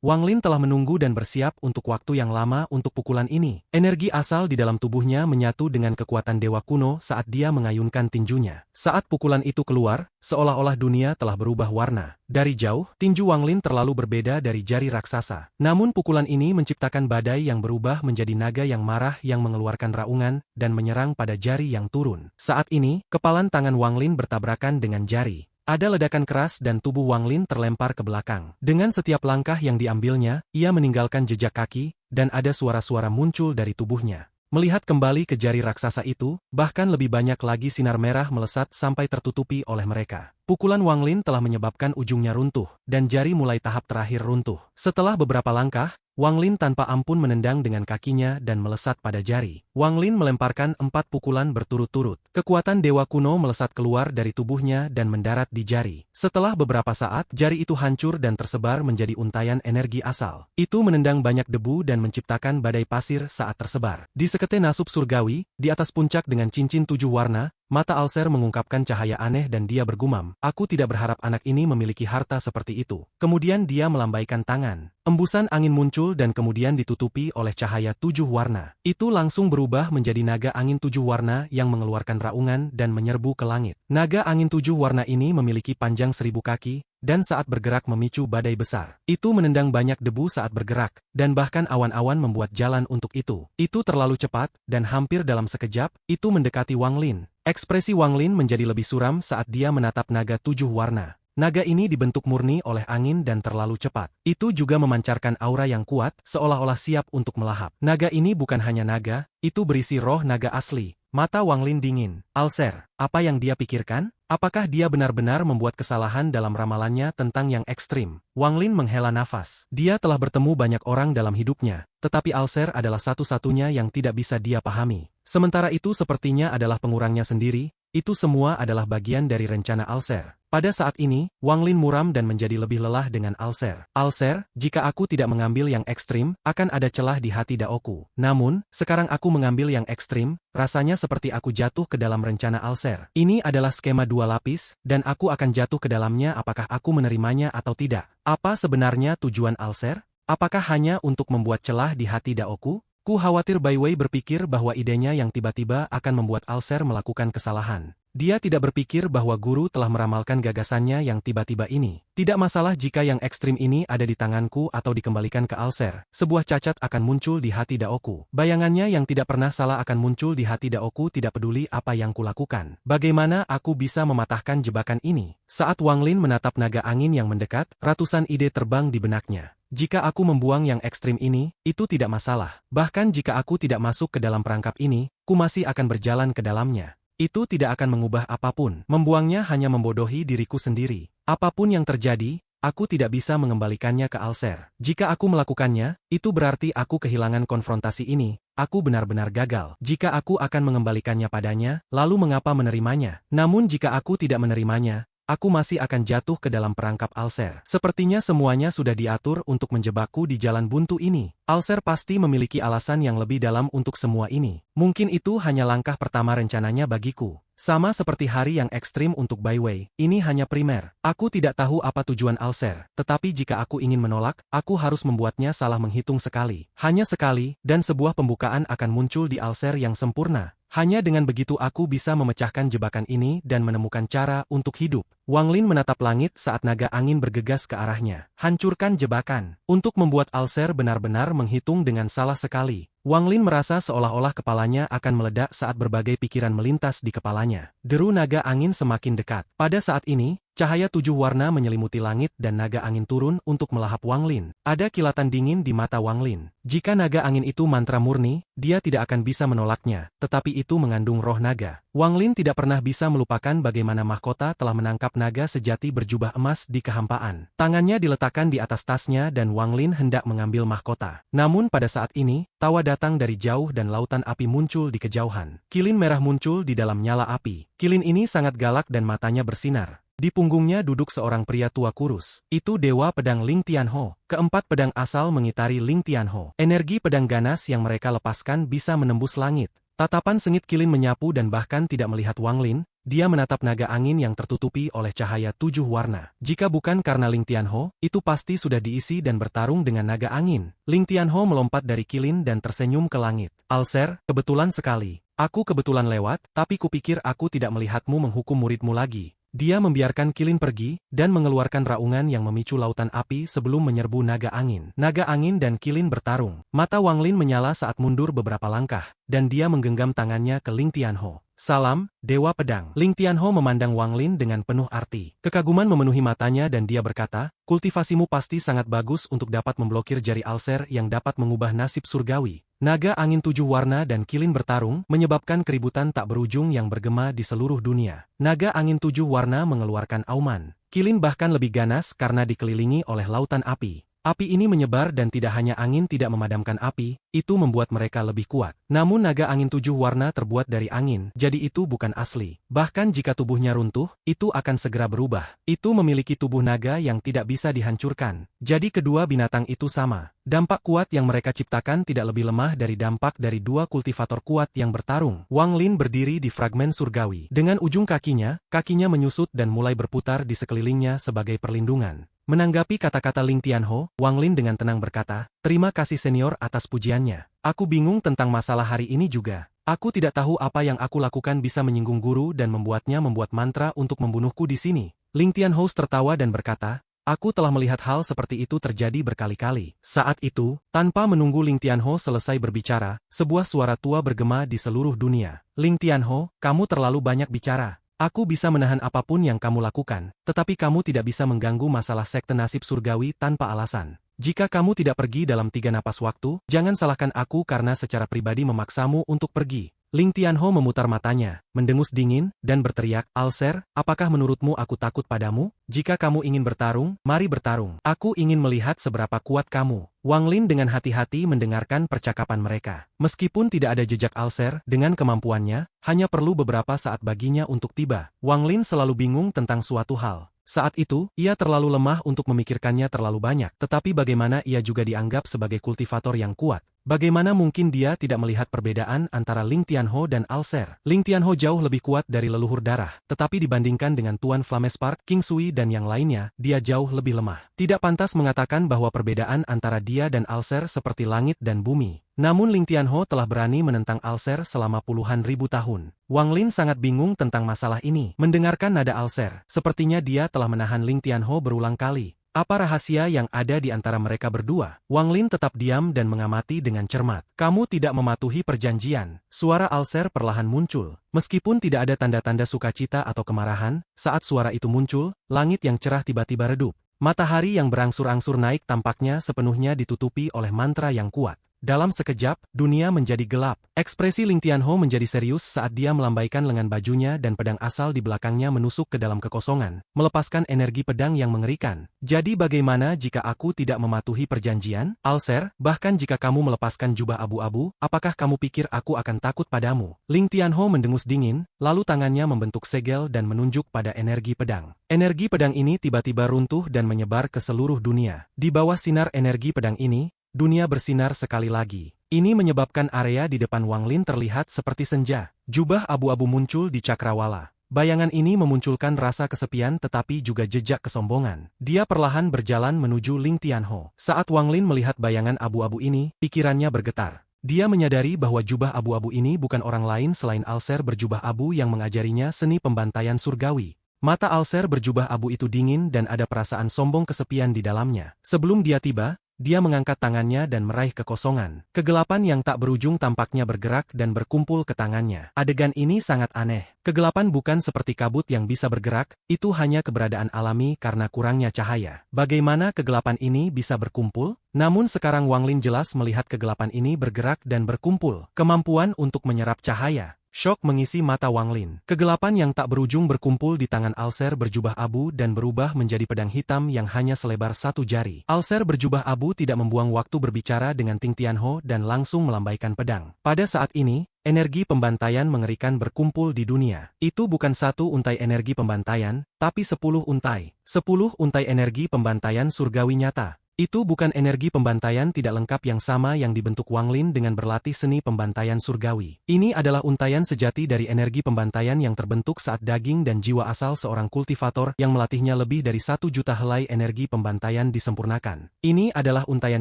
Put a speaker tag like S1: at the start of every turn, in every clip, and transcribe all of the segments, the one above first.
S1: Wang Lin telah menunggu dan bersiap untuk waktu yang lama untuk pukulan ini. Energi asal di dalam tubuhnya menyatu dengan kekuatan dewa kuno saat dia mengayunkan tinjunya. Saat pukulan itu keluar, seolah-olah dunia telah berubah warna. Dari jauh, tinju Wang Lin terlalu berbeda dari jari raksasa. Namun pukulan ini menciptakan badai yang berubah menjadi naga yang marah yang mengeluarkan raungan dan menyerang pada jari yang turun. Saat ini, kepalan tangan Wang Lin bertabrakan dengan jari. Ada ledakan keras dan tubuh Wang Lin terlempar ke belakang. Dengan setiap langkah yang diambilnya, ia meninggalkan jejak kaki, dan ada suara-suara muncul dari tubuhnya. Melihat kembali ke jari raksasa itu, bahkan lebih banyak lagi sinar merah melesat sampai tertutupi oleh mereka. Pukulan Wang Lin telah menyebabkan ujungnya runtuh, dan jari mulai tahap terakhir runtuh. Setelah beberapa langkah, Wang Lin tanpa ampun menendang dengan kakinya dan melesat pada jari. Wang Lin melemparkan 4 pukulan berturut-turut. Kekuatan dewa kuno melesat keluar dari tubuhnya dan mendarat di jari. Setelah beberapa saat, jari itu hancur dan tersebar menjadi untayan energi asal. Itu menendang banyak debu dan menciptakan badai pasir saat tersebar. Di sekete nasub surgawi, di atas puncak dengan cincin 7 warna, mata Alser mengungkapkan cahaya aneh dan dia bergumam, "Aku tidak berharap anak ini memiliki harta seperti itu." Kemudian dia melambaikan tangan. Embusan angin muncul dan kemudian ditutupi oleh cahaya 7 warna. Itu langsung berubah menjadi naga angin 7 warna yang mengeluarkan raungan dan menyerbu ke langit. Naga angin 7 warna ini memiliki panjang 1000 kaki, dan saat bergerak memicu badai besar. Itu menendang banyak debu saat bergerak, dan bahkan awan-awan membuat jalan untuk itu. Itu terlalu cepat, dan hampir dalam sekejap, itu mendekati Wang Lin. Ekspresi Wang Lin menjadi lebih suram saat dia menatap naga 7 warna. Naga ini dibentuk murni oleh angin dan terlalu cepat. Itu juga memancarkan aura yang kuat, seolah-olah siap untuk melahap. Naga ini bukan hanya naga, itu berisi roh naga asli. Mata Wang Lin dingin. Alser, apa yang dia pikirkan? Apakah dia benar-benar membuat kesalahan dalam ramalannya tentang yang ekstrim? Wang Lin menghela nafas. Dia telah bertemu banyak orang dalam hidupnya, tetapi Alser adalah satu-satunya yang tidak bisa dia pahami. Sementara itu sepertinya adalah pengurangnya sendiri, itu semua adalah bagian dari rencana Alser. Pada saat ini, Wang Lin muram dan menjadi lebih lelah dengan Alser. "Alser, jika aku tidak mengambil yang ekstrim, akan ada celah di hati Daoku. Namun, sekarang aku mengambil yang ekstrim, rasanya seperti aku jatuh ke dalam rencana Alser. Ini adalah skema 2 lapis, dan aku akan jatuh ke dalamnya apakah aku menerimanya atau tidak. Apa sebenarnya tujuan Alser? Apakah hanya untuk membuat celah di hati Daoku? Ku khawatir Bai Wei berpikir bahwa idenya yang tiba-tiba akan membuat Alser melakukan kesalahan. Dia tidak berpikir bahwa guru telah meramalkan gagasannya yang tiba-tiba ini. Tidak masalah jika yang ekstrim ini ada di tanganku atau dikembalikan ke Alser. Sebuah cacat akan muncul di hati Daoku. Bayangannya yang tidak pernah salah akan muncul di hati Daoku, tidak peduli apa yang kulakukan. Bagaimana aku bisa mematahkan jebakan ini?" Saat Wang Lin menatap naga angin yang mendekat, ratusan ide terbang di benaknya. Jika aku membuang yang ekstrim ini, itu tidak masalah. Bahkan jika aku tidak masuk ke dalam perangkap ini, ku masih akan berjalan ke dalamnya. Itu tidak akan mengubah apapun. Membuangnya hanya membodohi diriku sendiri. Apapun yang terjadi, aku tidak bisa mengembalikannya ke Alser. Jika aku melakukannya, itu berarti aku kehilangan konfrontasi ini. Aku benar-benar gagal. Jika aku akan mengembalikannya padanya, lalu mengapa menerimanya? Namun jika aku tidak menerimanya, aku masih akan jatuh ke dalam perangkap Alser. Sepertinya semuanya sudah diatur untuk menjebakku di jalan buntu ini. Alser pasti memiliki alasan yang lebih dalam untuk semua ini. Mungkin itu hanya langkah pertama rencananya bagiku. Sama seperti hari yang ekstrim untuk Bai Wei, ini hanya primer. Aku tidak tahu apa tujuan Alser, tetapi jika aku ingin menolak, aku harus membuatnya salah menghitung sekali. Hanya sekali, dan sebuah pembukaan akan muncul di Alser yang sempurna. Hanya dengan begitu aku bisa memecahkan jebakan ini dan menemukan cara untuk hidup. Wang Lin menatap langit saat naga angin bergegas ke arahnya. Hancurkan jebakan. Untuk membuat Alser benar-benar menghitung dengan salah sekali. Wang Lin merasa seolah-olah kepalanya akan meledak saat berbagai pikiran melintas di kepalanya. Deru naga angin semakin dekat. Pada saat ini, cahaya 7 warna menyelimuti langit dan naga angin turun untuk melahap Wang Lin. Ada kilatan dingin di mata Wang Lin. Jika naga angin itu mantra murni, dia tidak akan bisa menolaknya, tetapi itu mengandung roh naga. Wang Lin tidak pernah bisa melupakan bagaimana mahkota telah menangkap naga sejati berjubah emas di kehampaan. Tangannya diletakkan di atas tasnya dan Wang Lin hendak mengambil mahkota. Namun pada saat ini, tawa datang dari jauh dan lautan api muncul di kejauhan. Kilin merah muncul di dalam nyala api. Kilin ini sangat galak dan matanya bersinar. Di punggungnya duduk seorang pria tua kurus. Itu Dewa Pedang Ling Tianho. Keempat pedang asal mengitari Ling Tianho. Energi pedang ganas yang mereka lepaskan bisa menembus langit. Tatapan sengit Qilin menyapu dan bahkan tidak melihat Wang Lin, dia menatap naga angin yang tertutupi oleh cahaya 7 warna. Jika bukan karena Ling Tianho, itu pasti sudah diisi dan bertarung dengan naga angin. Ling Tianho melompat dari Qilin dan tersenyum ke langit. Alser, kebetulan sekali. Aku kebetulan lewat, tapi kupikir aku tidak melihatmu menghukum muridmu lagi. Dia membiarkan Qilin pergi, dan mengeluarkan raungan yang memicu lautan api sebelum menyerbu naga angin. Naga angin dan Qilin bertarung. Mata Wang Lin menyala saat mundur beberapa langkah, dan dia menggenggam tangannya ke Ling Tianho. Salam, Dewa Pedang. Ling Tianho memandang Wang Lin dengan penuh arti. Kekaguman memenuhi matanya dan dia berkata, kultivasimu pasti sangat bagus untuk dapat memblokir jari Alser yang dapat mengubah nasib surgawi. Naga angin 7 warna dan Qilin bertarung, menyebabkan keributan tak berujung yang bergema di seluruh dunia. Naga angin 7 warna mengeluarkan auman. Qilin bahkan lebih ganas karena dikelilingi oleh lautan api. Api ini menyebar dan tidak hanya angin tidak memadamkan api, itu membuat mereka lebih kuat. Namun naga angin 7 warna terbuat dari angin, jadi itu bukan asli. Bahkan jika tubuhnya runtuh, itu akan segera berubah. Itu memiliki tubuh naga yang tidak bisa dihancurkan. Jadi kedua binatang itu sama. Dampak kuat yang mereka ciptakan tidak lebih lemah dari dampak dari 2 kultivator kuat yang bertarung. Wang Lin berdiri di fragmen surgawi. Dengan ujung kakinya menyusut dan mulai berputar di sekelilingnya sebagai perlindungan. Menanggapi kata-kata Ling Tianho, Wang Lin dengan tenang berkata, terima kasih senior atas pujiannya. Aku bingung tentang masalah hari ini juga. Aku tidak tahu apa yang aku lakukan bisa menyinggung guru dan membuatnya membuat mantra untuk membunuhku di sini. Ling Tianho tertawa dan berkata, aku telah melihat hal seperti itu terjadi berkali-kali. Saat itu, tanpa menunggu Ling Tianho selesai berbicara, sebuah suara tua bergema di seluruh dunia. Ling Tianho, kamu terlalu banyak bicara. Aku bisa menahan apapun yang kamu lakukan, tetapi kamu tidak bisa mengganggu masalah sekte nasib surgawi tanpa alasan. Jika kamu tidak pergi dalam 3 napas waktu, jangan salahkan aku karena secara pribadi memaksamu untuk pergi. Ling Tianho memutar matanya, mendengus dingin, dan berteriak, Alser, apakah menurutmu aku takut padamu? Jika kamu ingin bertarung, mari bertarung. Aku ingin melihat seberapa kuat kamu. Wang Lin dengan hati-hati mendengarkan percakapan mereka. Meskipun tidak ada jejak Alser, dengan kemampuannya, hanya perlu beberapa saat baginya untuk tiba. Wang Lin selalu bingung tentang suatu hal. Saat itu, ia terlalu lemah untuk memikirkannya terlalu banyak. Tetapi bagaimana ia juga dianggap sebagai kultivator yang kuat? Bagaimana mungkin dia tidak melihat perbedaan antara Ling Tianho dan Alser? Ling Tianho jauh lebih kuat dari leluhur darah, tetapi dibandingkan dengan Tuan Flamespark, King Sui dan yang lainnya, dia jauh lebih lemah. Tidak pantas mengatakan bahwa perbedaan antara dia dan Alser seperti langit dan bumi. Namun Ling Tianho telah berani menentang Alser selama puluhan ribu tahun. Wang Lin sangat bingung tentang masalah ini. Mendengarkan nada Alser, sepertinya dia telah menahan Ling Tianho berulang kali. Apa rahasia yang ada di antara mereka berdua? Wang Lin tetap diam dan mengamati dengan cermat. Kamu tidak mematuhi perjanjian. Suara Alser perlahan muncul. Meskipun tidak ada tanda-tanda sukacita atau kemarahan, saat suara itu muncul, langit yang cerah tiba-tiba redup. Matahari yang berangsur-angsur naik tampaknya sepenuhnya ditutupi oleh mantra yang kuat. Dalam sekejap, dunia menjadi gelap. Ekspresi Ling Tianho menjadi serius saat dia melambaikan lengan bajunya dan pedang asal di belakangnya menusuk ke dalam kekosongan, melepaskan energi pedang yang mengerikan. Jadi bagaimana jika aku tidak mematuhi perjanjian? Alser, bahkan jika kamu melepaskan jubah abu-abu, apakah kamu pikir aku akan takut padamu? Ling Tianho mendengus dingin, lalu tangannya membentuk segel dan menunjuk pada energi pedang. Energi pedang ini tiba-tiba runtuh dan menyebar ke seluruh dunia. Di bawah sinar energi pedang ini, dunia bersinar sekali lagi. Ini menyebabkan area di depan Wang Lin terlihat seperti senja. Jubah abu-abu muncul di cakrawala. Bayangan ini memunculkan rasa kesepian tetapi juga jejak kesombongan. Dia perlahan berjalan menuju Ling Tianho. Saat Wang Lin melihat bayangan abu-abu ini, pikirannya bergetar. Dia menyadari bahwa jubah abu-abu ini bukan orang lain selain Alser berjubah abu yang mengajarinya seni pembantaian surgawi. Mata Alser berjubah abu itu dingin dan ada perasaan sombong kesepian di dalamnya. Sebelum dia tiba, dia mengangkat tangannya dan meraih kekosongan. Kegelapan yang tak berujung tampaknya bergerak dan berkumpul ke tangannya. Adegan ini sangat aneh. Kegelapan bukan seperti kabut yang bisa bergerak, itu hanya keberadaan alami karena kurangnya cahaya. Bagaimana kegelapan ini bisa berkumpul? Namun sekarang Wang Lin jelas melihat kegelapan ini bergerak dan berkumpul. Kemampuan untuk menyerap cahaya. Syok mengisi mata Wang Lin. Kegelapan yang tak berujung berkumpul di tangan Alser berjubah abu dan berubah menjadi pedang hitam yang hanya selebar 1 jari. Alser berjubah abu tidak membuang waktu berbicara dengan Ting Tianho dan langsung melambaikan pedang. Pada saat ini, energi pembantaian mengerikan berkumpul di dunia. Itu bukan 1 untai energi pembantaian, tapi 10 untai. 10 untai energi pembantaian surgawi nyata. Itu bukan energi pembantaian tidak lengkap yang sama yang dibentuk Wang Lin dengan berlatih seni pembantaian surgawi. Ini adalah untaian sejati dari energi pembantaian yang terbentuk saat daging dan jiwa asal seorang kultivator yang melatihnya lebih dari 1 juta helai energi pembantaian disempurnakan. Ini adalah untaian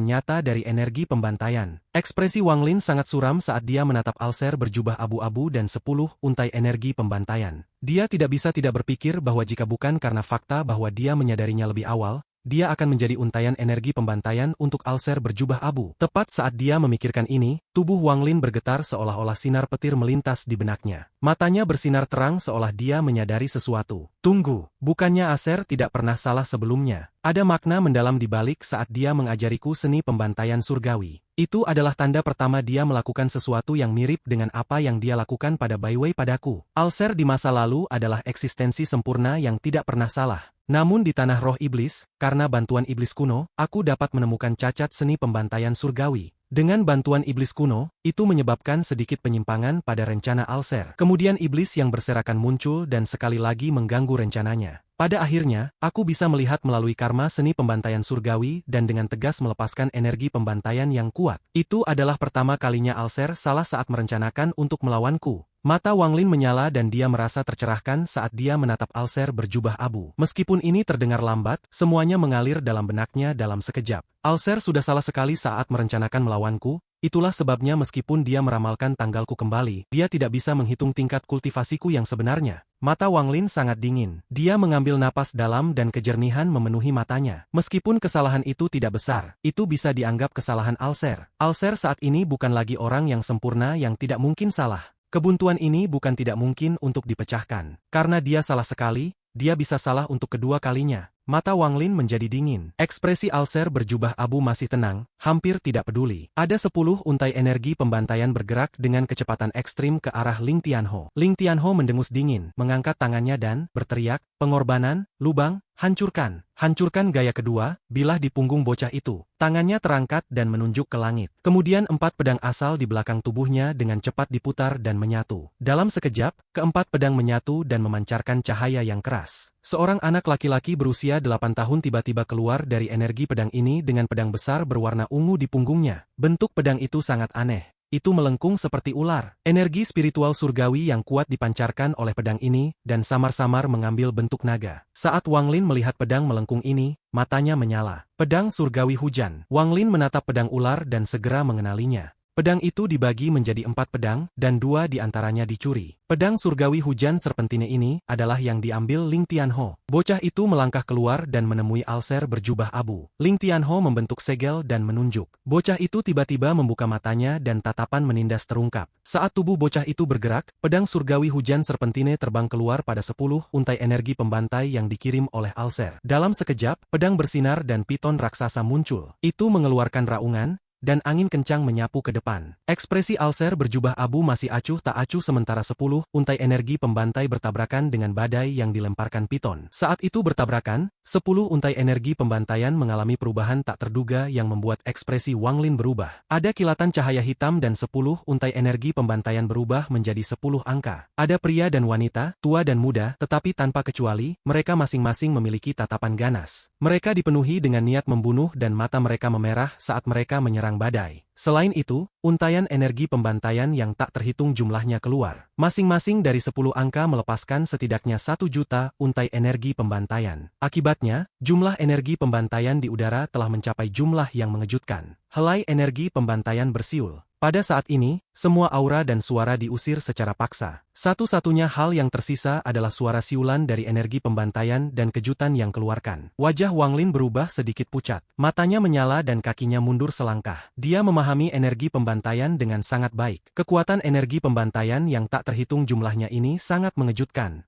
S1: nyata dari energi pembantaian. Ekspresi Wang Lin sangat suram saat dia menatap Alser berjubah abu-abu dan 10 untai energi pembantaian. Dia tidak bisa tidak berpikir bahwa jika bukan karena fakta bahwa dia menyadarinya lebih awal, dia akan menjadi untaian energi pembantaian untuk Alser berjubah abu. Tepat saat dia memikirkan ini, tubuh Wang Lin bergetar seolah-olah sinar petir melintas di benaknya. Matanya bersinar terang seolah dia menyadari sesuatu. Tunggu, bukannya Alser tidak pernah salah sebelumnya. Ada makna mendalam di balik saat dia mengajariku seni pembantaian surgawi. Itu adalah tanda pertama dia melakukan sesuatu yang mirip dengan apa yang dia lakukan pada Bai Wei padaku. Alser di masa lalu adalah eksistensi sempurna yang tidak pernah salah. Namun di tanah roh iblis, karena bantuan iblis kuno, aku dapat menemukan cacat seni pembantaian surgawi. Dengan bantuan iblis kuno, itu menyebabkan sedikit penyimpangan pada rencana Alser. Kemudian iblis yang berserakan muncul dan sekali lagi mengganggu rencananya. Pada akhirnya, aku bisa melihat melalui karma seni pembantaian surgawi dan dengan tegas melepaskan energi pembantaian yang kuat. Itu adalah pertama kalinya Alser salah saat merencanakan untuk melawanku. Mata Wang Lin menyala dan dia merasa tercerahkan saat dia menatap Alser berjubah abu. Meskipun ini terdengar lambat, semuanya mengalir dalam benaknya dalam sekejap. Alser sudah salah sekali saat merencanakan melawanku, itulah sebabnya meskipun dia meramalkan tanggalku kembali, dia tidak bisa menghitung tingkat kultivasiku yang sebenarnya. Mata Wang Lin sangat dingin. Dia mengambil napas dalam dan kejernihan memenuhi matanya. Meskipun kesalahan itu tidak besar, itu bisa dianggap kesalahan Alser. Alser saat ini bukan lagi orang yang sempurna yang tidak mungkin salah. Kebuntuan ini bukan tidak mungkin untuk dipecahkan. Karena dia salah sekali, dia bisa salah untuk kedua kalinya. Mata Wang Lin menjadi dingin. Ekspresi Alser berjubah abu masih tenang, hampir tidak peduli. Ada 10 untai energi pembantaian bergerak dengan kecepatan ekstrim ke arah Ling Tianho. Ling Tianho mendengus dingin, mengangkat tangannya dan berteriak, "Pengorbanan, lubang, hancurkan." Hancurkan gaya kedua, bilah di punggung bocah itu. Tangannya terangkat dan menunjuk ke langit. Kemudian 4 pedang asal di belakang tubuhnya dengan cepat diputar dan menyatu. Dalam sekejap, keempat pedang menyatu dan memancarkan cahaya yang keras. Seorang anak laki-laki berusia 8 tahun tiba-tiba keluar dari energi pedang ini dengan pedang besar berwarna ungu di punggungnya. Bentuk pedang itu sangat aneh. Itu melengkung seperti ular. Energi spiritual surgawi yang kuat dipancarkan oleh pedang ini, dan samar-samar mengambil bentuk naga. Saat Wang Lin melihat pedang melengkung ini, matanya menyala. Pedang surgawi hujan. Wang Lin menatap pedang ular dan segera mengenalinya. Pedang itu dibagi menjadi 4 pedang, dan 2 di antaranya dicuri. Pedang surgawi hujan serpentine ini adalah yang diambil Ling Tianho. Bocah itu melangkah keluar dan menemui Alser berjubah abu. Ling Tianho membentuk segel dan menunjuk. Bocah itu tiba-tiba membuka matanya dan tatapan menindas terungkap. Saat tubuh bocah itu bergerak, pedang surgawi hujan serpentine terbang keluar pada 10 untai energi pembantai yang dikirim oleh Alser. Dalam sekejap, pedang bersinar dan piton raksasa muncul. Itu mengeluarkan raungan, dan angin kencang menyapu ke depan. Ekspresi Alser berjubah abu masih acuh tak acuh sementara 10 untai energi pembantai bertabrakan dengan badai yang dilemparkan piton. Saat itu bertabrakan, 10 untai energi pembantaian mengalami perubahan tak terduga yang membuat ekspresi Wang Lin berubah. Ada kilatan cahaya hitam dan 10 untai energi pembantaian berubah menjadi 10 angka. Ada pria dan wanita, tua dan muda, tetapi tanpa kecuali, mereka masing-masing memiliki tatapan ganas. Mereka dipenuhi dengan niat membunuh dan mata mereka memerah saat mereka menyerang badai. Selain itu, untaian energi pembantaian yang tak terhitung jumlahnya keluar. Masing-masing dari 10 angka melepaskan setidaknya 1 juta untai energi pembantaian. Akibatnya, jumlah energi pembantaian di udara telah mencapai jumlah yang mengejutkan. Helai energi pembantaian bersiul. Pada saat ini, semua aura dan suara diusir secara paksa. Satu-satunya hal yang tersisa adalah suara siulan dari energi pembantaian dan kejutan yang keluarkan. Wajah Wang Lin berubah sedikit pucat. Matanya menyala dan kakinya mundur selangkah. Dia memahami energi pembantaian dengan sangat baik. Kekuatan energi pembantaian yang tak terhitung jumlahnya ini sangat mengejutkan.